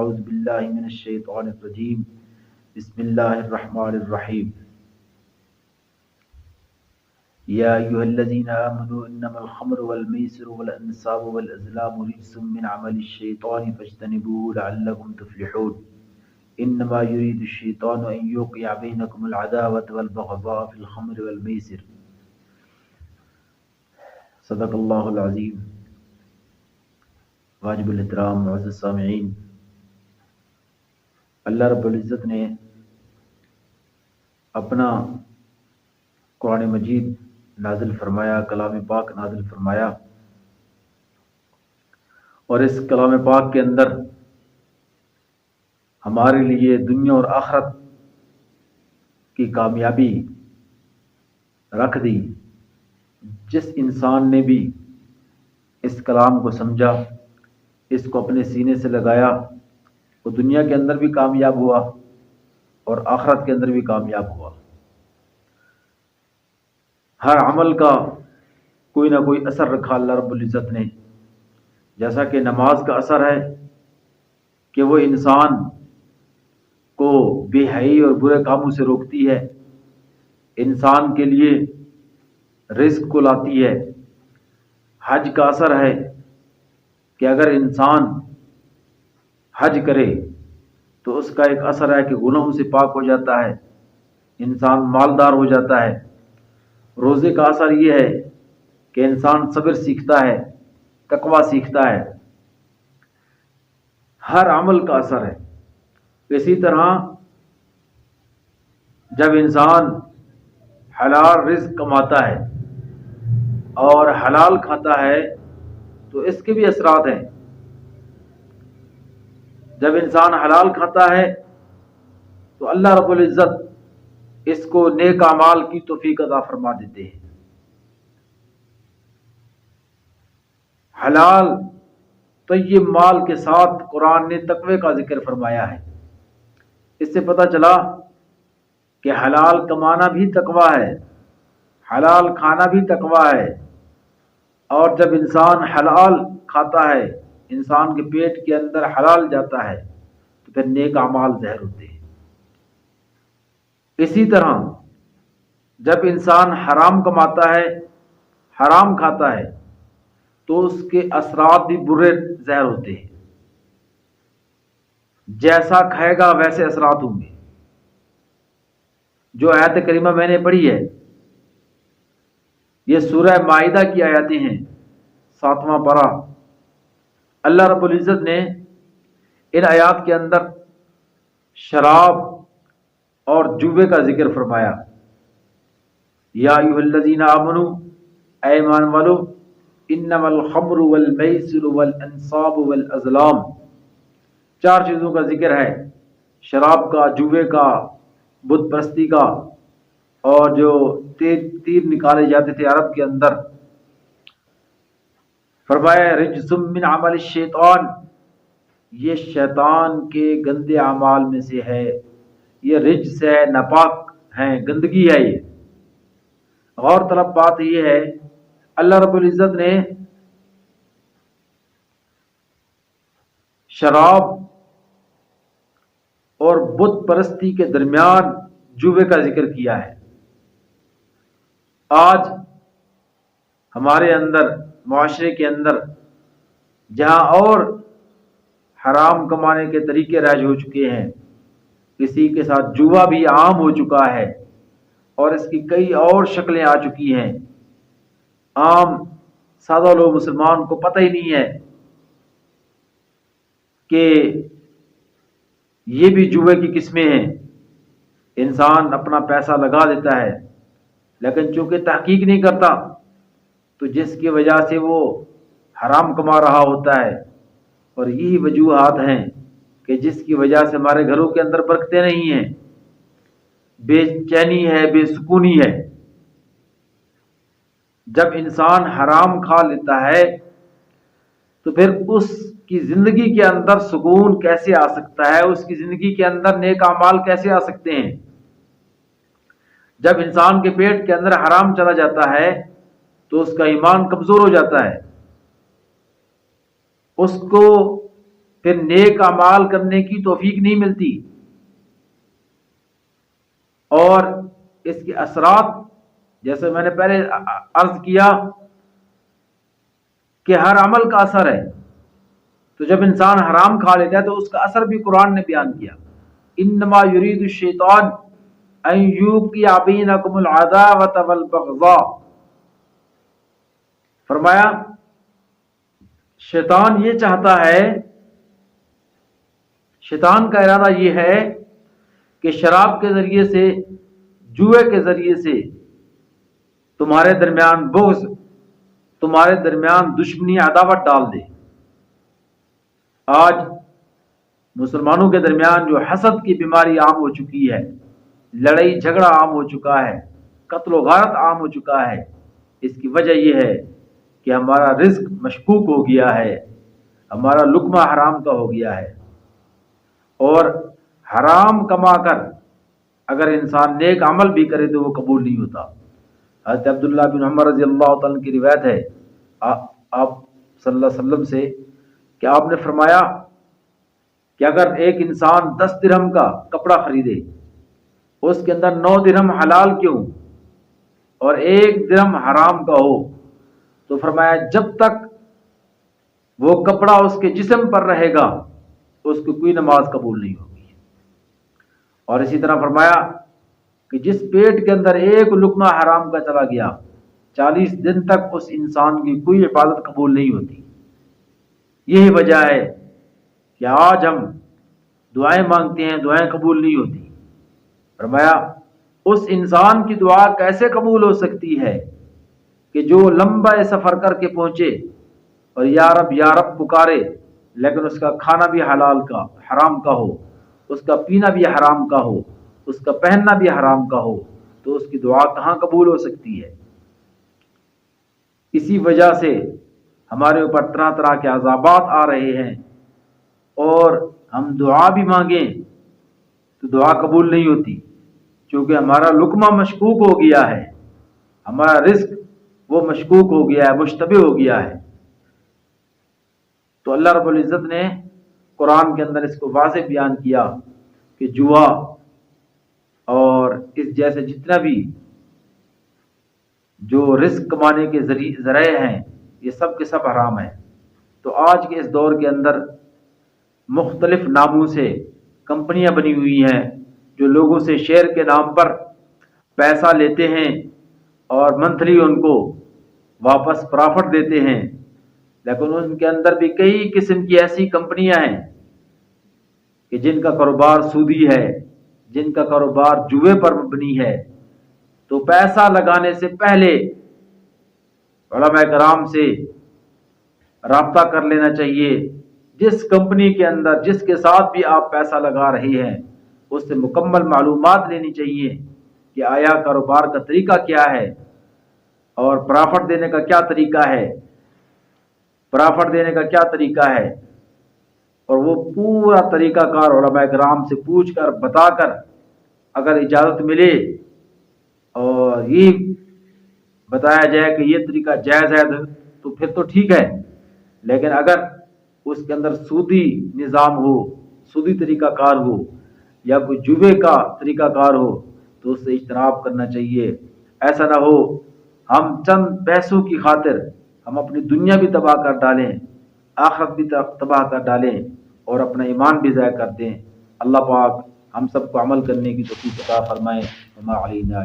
اعوذ باللہ من الشیطان الرجیم بسم اللہ الرحمن الرحیم یا ایھا الذین آمنوا انما الخمر والمیسر والانصاب والازلام رجس من عمل الشیطان فاجتنبوه لعلکم تفلحون انما يريد الشيطان ان يوقع بينكم العداوة والبغضاء في الخمر والميسر صدق اللہ العظیم۔ واجب الاحترام معزز سامعین، اللہ رب العزت نے اپنا قرآن مجید نازل فرمایا، کلام پاک نازل فرمایا، اور اس کلام پاک کے اندر ہمارے لیے دنیا اور آخرت کی کامیابی رکھ دی۔ جس انسان نے بھی اس کلام کو سمجھا، اس کو اپنے سینے سے لگایا، وہ دنیا کے اندر بھی کامیاب ہوا اور آخرت کے اندر بھی کامیاب ہوا۔ ہر عمل کا کوئی نہ کوئی اثر رکھا اللہ رب العزت نے، جیسا کہ نماز کا اثر ہے کہ وہ انسان کو بے حیائی اور برے کاموں سے روکتی ہے، انسان کے لیے رزق کو لاتی ہے۔ حج کا اثر ہے کہ اگر انسان حج کرے تو اس کا ایک اثر ہے کہ گناہوں سے پاک ہو جاتا ہے، انسان مالدار ہو جاتا ہے۔ روزے کا اثر یہ ہے کہ انسان صبر سیکھتا ہے، تقویٰ سیکھتا ہے۔ ہر عمل کا اثر ہے۔ اسی طرح جب انسان حلال رزق کماتا ہے اور حلال کھاتا ہے تو اس کے بھی اثرات ہیں۔ جب انسان حلال کھاتا ہے تو اللہ رب العزت اس کو نیک اعمال کی توفیق عطا فرما دیتے ہیں۔ حلال طیب مال کے ساتھ قرآن نے تقوی کا ذکر فرمایا ہے۔ اس سے پتہ چلا کہ حلال کمانا بھی تقوی ہے، حلال کھانا بھی تقوی ہے، اور جب انسان حلال کھاتا ہے، انسان کے پیٹ کے اندر حلال جاتا ہے تو پھر نیک اعمال ظاہر ہوتے ہیں۔ اسی طرح جب انسان حرام کماتا ہے، حرام کھاتا ہے تو اس کے اثرات بھی برے ظاہر ہوتے ہیں۔ جیسا کھائے گا ویسے اثرات ہوں گے۔ جو آیت کریمہ میں نے پڑھی ہے یہ سورہ مائدہ کی آیاتیں ہیں، 7واں پارہ۔ اللہ رب العزت نے ان آیات کے اندر شراب اور جوے کا ذکر فرمایا۔ یا ایھا الذین آمنوا، اے ایمان والو، انما الخمر والمیسر والانصاب والازلام، 4 چیزوں کا ذکر ہے، شراب کا، جوے کا، بت پرستی کا، اور جو تیر نکالے جاتے تھے عرب کے اندر۔ فرمایا رجس من عمل الشیطان، یہ شیطان کے گندے اعمال میں سے ہے، یہ رجس ہے، ناپاک ہے، گندگی ہے۔ یہ غور طلب بات یہ ہے، اللہ رب العزت نے شراب اور بت پرستی کے درمیان جوے کا ذکر کیا ہے۔ آج ہمارے اندر، معاشرے کے اندر، جہاں اور حرام کمانے کے طریقے رائج ہو چکے ہیں، کسی کے ساتھ جوا بھی عام ہو چکا ہے اور اس کی کئی اور شکلیں آ چکی ہیں۔ عام سادہ لوگ، مسلمان کو پتہ ہی نہیں ہے کہ یہ بھی جوے کی قسمیں ہیں۔ انسان اپنا پیسہ لگا دیتا ہے لیکن چونکہ تحقیق نہیں کرتا تو جس کی وجہ سے وہ حرام کما رہا ہوتا ہے، اور یہی وجوہات ہیں کہ جس کی وجہ سے ہمارے گھروں کے اندر برکتیں نہیں ہیں، بے چینی ہے، بے سکونی ہے۔ جب انسان حرام کھا لیتا ہے تو پھر اس کی زندگی کے اندر سکون کیسے آ سکتا ہے، اس کی زندگی کے اندر نیک اعمال کیسے آ سکتے ہیں؟ جب انسان کے پیٹ کے اندر حرام چلا جاتا ہے تو اس کا ایمان کمزور ہو جاتا ہے، اس کو پھر نیک اعمال کرنے کی توفیق نہیں ملتی، اور اس کے اثرات جیسے میں نے پہلے عرض کیا کہ ہر عمل کا اثر ہے، تو جب انسان حرام کھا لیتا ہے تو اس کا اثر بھی قرآن نے بیان کیا، انما یرید الشیطان ان یوقع بینکم العداوۃ والبغضاء، فرمایا شیطان یہ چاہتا ہے، شیطان کا ارادہ یہ ہے کہ شراب کے ذریعے سے، جوئے کے ذریعے سے تمہارے درمیان بغض، تمہارے درمیان دشمنی، عداوت ڈال دے۔ آج مسلمانوں کے درمیان جو حسد کی بیماری عام ہو چکی ہے، لڑائی جھگڑا عام ہو چکا ہے، قتل و غارت عام ہو چکا ہے، اس کی وجہ یہ ہے کہ ہمارا رزق مشکوک ہو گیا ہے، ہمارا لقمہ حرام کا ہو گیا ہے، اور حرام کما کر اگر انسان نیک عمل بھی کرے تو وہ قبول نہیں ہوتا۔ حضرت عبداللہ بن عمر رضی اللہ تعالیٰ کی روایت ہے آپ صلی اللہ علیہ وسلم سے کہ آپ نے فرمایا کہ اگر ایک انسان 10 درہم کا کپڑا خریدے، اس کے اندر 9 درہم حلال کیوں اور 1 درہم حرام کا ہو، تو فرمایا جب تک وہ کپڑا اس کے جسم پر رہے گا اس کی کوئی نماز قبول نہیں ہوگی۔ اور اسی طرح فرمایا کہ جس پیٹ کے اندر ایک لقمہ حرام کا چلا گیا 40 دن تک اس انسان کی کوئی عبادت قبول نہیں ہوتی۔ یہی وجہ ہے کہ آج ہم دعائیں مانگتے ہیں، دعائیں قبول نہیں ہوتی۔ فرمایا اس انسان کی دعا کیسے قبول ہو سکتی ہے کہ جو لمبا سفر کر کے پہنچے اور یا رب پکارے، لیکن اس کا کھانا بھی حلال کا، حرام کا ہو، اس کا پینا بھی حرام کا ہو، اس کا پہننا بھی حرام کا ہو، تو اس کی دعا کہاں قبول ہو سکتی ہے؟ اسی وجہ سے ہمارے اوپر طرح طرح کے عذابات آ رہے ہیں، اور ہم دعا بھی مانگیں تو دعا قبول نہیں ہوتی، کیونکہ ہمارا لقمہ مشکوک ہو گیا ہے، ہمارا رزق وہ مشکوک ہو گیا ہے، مشتبہ ہو گیا ہے۔ تو اللہ رب العزت نے قرآن کے اندر اس کو واضح بیان کیا کہ جوا اور اس جیسے جتنا بھی جو رزق کمانے کے ذرائع ہیں یہ سب کے سب حرام ہیں۔ تو آج کے اس دور کے اندر مختلف ناموں سے کمپنیاں بنی ہوئی ہیں جو لوگوں سے شیئر کے نام پر پیسہ لیتے ہیں اور منتھلی ان کو واپس پرافٹ دیتے ہیں، لیکن ان کے اندر بھی کئی قسم کی ایسی کمپنیاں ہیں کہ جن کا کاروبار سودی ہے، جن کا کاروبار جوئے پر مبنی ہے۔ تو پیسہ لگانے سے پہلے علماء کرام سے رابطہ کر لینا چاہیے، جس کمپنی کے اندر جس کے ساتھ بھی آپ پیسہ لگا رہے ہیں اس سے مکمل معلومات لینی چاہیے کہ آیا کاروبار کا طریقہ کیا ہے اور پرافٹ دینے کا کیا طریقہ ہے، اور وہ پورا طریقہ کار علماء کرام سے پوچھ کر بتا کر اگر اجازت ملے اور یہ بتایا جائے کہ یہ طریقہ جائز ہے تو پھر تو ٹھیک ہے، لیکن اگر اس کے اندر سودی نظام ہو، سودی طریقہ کار ہو یا کوئی جوے کا طریقہ کار ہو تو اس سے اجتناب کرنا چاہیے۔ ایسا نہ ہو ہم چند پیسوں کی خاطر ہم اپنی دنیا بھی تباہ کر ڈالیں، آخرت بھی تباہ کر ڈالیں اور اپنا ایمان بھی ضائع کر دیں۔ اللہ پاک ہم سب کو عمل کرنے کی توفیق عطا فرمائے۔ وما علینا